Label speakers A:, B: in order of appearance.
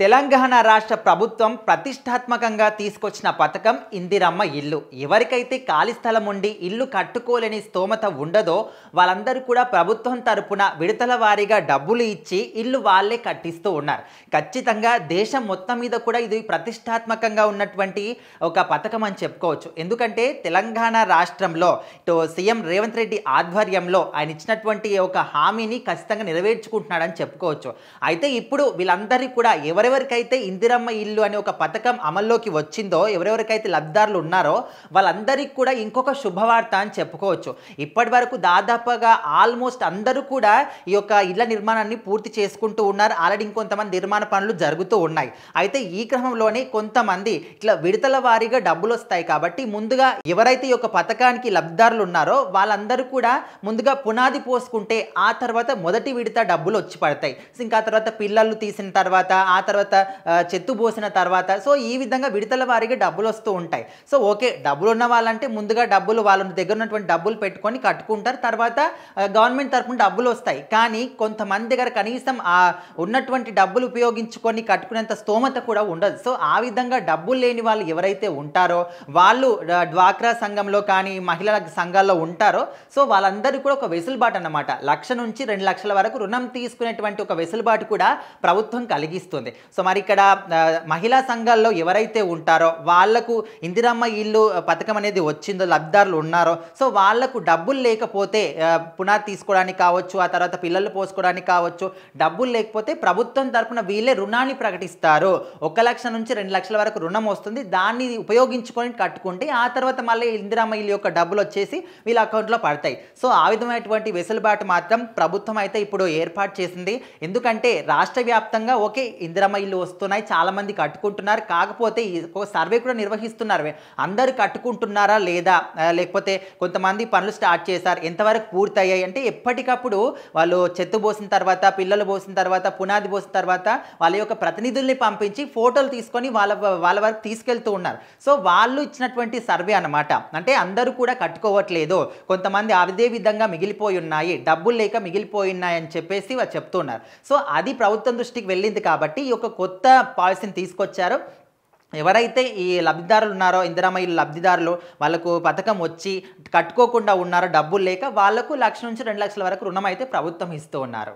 A: తెలంగాణ రాష్ట్ర ప్రభుత్వం ప్రతిష్టాత్మకంగా తీసుకొచ్చిన పథకం ఇందిరమ్మ ఇల్లు. ఎవరికైతే ఖాళీ స్థలం ఉండి ఇల్లు కట్టుకోలేని స్తోమత ఉండదో వాళ్ళందరూ కూడా ప్రభుత్వం తరపున విడతల వారీగా డబ్బులు ఇచ్చి ఇల్లు వాళ్ళే కట్టిస్తూ ఉన్నారు. ఖచ్చితంగా దేశం మొత్తం మీద కూడా ఇది ప్రతిష్టాత్మకంగా ఉన్నటువంటి ఒక పథకం అని చెప్పుకోవచ్చు. ఎందుకంటే తెలంగాణ రాష్ట్రంలో సీఎం రేవంత్ రెడ్డి ఆధ్వర్యంలో ఆయన ఇచ్చినటువంటి ఒక హామీని ఖచ్చితంగా నెరవేర్చుకుంటున్నాడని చెప్పుకోవచ్చు. అయితే ఇప్పుడు వీళ్ళందరికీ కూడా ఎవరెవరికైతే ఇందిరమ్మ ఇల్లు అనే ఒక పథకం అమల్లోకి వచ్చిందో, ఎవరెవరికైతే లబ్ధిదారులు ఉన్నారో వాళ్ళందరికీ కూడా ఇంకొక శుభవార్త అని చెప్పుకోవచ్చు. ఇప్పటి వరకు దాదాపుగా ఆల్మోస్ట్ అందరూ కూడా ఈ యొక్క ఇళ్ల నిర్మాణాన్ని పూర్తి చేసుకుంటూ ఉన్నారు. ఆల్రెడీ ఇంకొంతమంది నిర్మాణ పనులు జరుగుతూ ఉన్నాయి. అయితే ఈ క్రమంలోనే కొంతమంది ఇట్లా విడతల వారీగా డబ్బులు వస్తాయి కాబట్టి ముందుగా ఎవరైతే ఈ యొక్క పథకానికి లబ్ధిదారులు ఉన్నారో వాళ్ళందరూ కూడా ముందుగా పునాది పోసుకుంటే ఆ తర్వాత మొదటి విడత డబ్బులు వచ్చి పడతాయి. ఇంకా తర్వాత పిల్లలు తీసిన తర్వాత ఆ తర్వాత చెత్త పోసిన తర్వాత సో ఈ విధంగా విడతల వారీగా డబ్బులు వస్తూ ఉంటాయి. సో ఓకే, డబ్బులు ఉన్న వాళ్ళంటే ముందుగా డబ్బులు వాళ్ళ దగ్గర ఉన్నటువంటి డబ్బులు పెట్టుకొని కట్టుకుంటారు. తర్వాత గవర్నమెంట్ తరఫున డబ్బులు వస్తాయి. కానీ కొంతమంది దగ్గర కనీసం ఉన్నటువంటి డబ్బులు ఉపయోగించుకొని కట్టుకునేంత స్తోమత కూడా ఉండదు. సో ఆ విధంగా డబ్బులు లేని వాళ్ళు ఎవరైతే ఉంటారో వాళ్ళు డ్వాక్రా సంఘంలో కానీ మహిళల సంఘాల్లో ఉంటారో సో వాళ్ళందరూ కూడా ఒక వెసులుబాటు అన్నమాట. 1,00,000 నుంచి 2,00,000 వరకు రుణం తీసుకునేటువంటి ఒక వెసులుబాటు కూడా ప్రభుత్వం కలిగిస్తుంది. సో మరి ఇక్కడ మహిళా సంఘాల్లో ఎవరైతే ఉంటారో వాళ్లకు ఇందిరమ్మ ఇల్లు పథకం అనేది వచ్చిందో, లబ్ధిదారులు ఉన్నారో సో వాళ్లకు డబ్బులు లేకపోతే పునాది తీసుకోవడానికి కావచ్చు, ఆ తర్వాత పిల్లలు పోసుకోవడానికి కావచ్చు, డబ్బులు లేకపోతే ప్రభుత్వం తరపున వీళ్ళే రుణాన్ని ప్రకటిస్తారు. 1,00,000 నుంచి 2,00,000 వరకు రుణం వస్తుంది. దాన్ని ఉపయోగించుకొని కట్టుకుంటే ఆ తర్వాత మళ్ళీ ఇందిరమ్మ ఇల్లు యొక్క డబ్బులు వచ్చేసి వీళ్ళ అకౌంట్లో పడతాయి. సో ఆ విధమైనటువంటి వెసులుబాటు మాత్రం ప్రభుత్వం అయితే ఇప్పుడు ఏర్పాటు చేసింది. ఎందుకంటే రాష్ట్ర వ్యాప్తంగా ఓకే ఇందిరమ్మ ఇల్లు వస్తున్నాయి, చాలా మంది కట్టుకుంటున్నారు. కాకపోతే ఒక సర్వే కూడా నిర్వహిస్తున్నారు. అందరూ కట్టుకుంటున్నారా లేదా, లేకపోతే కొంతమంది పనులు స్టార్ట్ చేశారు, ఎంతవరకు పూర్తయ్యాయి అంటే ఎప్పటికప్పుడు వాళ్ళు చెత్త పోసిన తర్వాత, పిల్లలు పోసిన తర్వాత, పునాది పోసిన తర్వాత వాళ్ళ యొక్క ప్రతినిధుల్ని పంపించి ఫోటోలు తీసుకొని వాళ్ళ వరకు తీసుకెళ్తూ ఉన్నారు. సో వాళ్ళు ఇచ్చినటువంటి సర్వే అన్నమాట. అంటే అందరూ కూడా కట్టుకోవట్లేదు, కొంతమంది అదే విధంగా మిగిలిపోయి ఉన్నాయి, డబ్బులు లేక మిగిలిపోయి ఉన్నాయి అని చెప్పేసి వాళ్ళు చెప్తున్నారు. సో అది ప్రభుత్వం దృష్టికి వెళ్ళింది కాబట్టి ఈ యొక్క కొత్త పాలసీని తీసుకొచ్చారు. ఎవరైతే ఈ లబ్ధిదారులు ఉన్నారో, ఇందిరమ్మ ఇల్లు లబ్ధిదారులు, వాళ్ళకు పథకం వచ్చి కట్టుకోకుండా ఉన్నారో డబ్బులు లేక, వాళ్లకు 1,00,000 నుంచి 2,00,000 వరకు రుణం అయితే ప్రభుత్వం ఇస్తూ ఉన్నారు.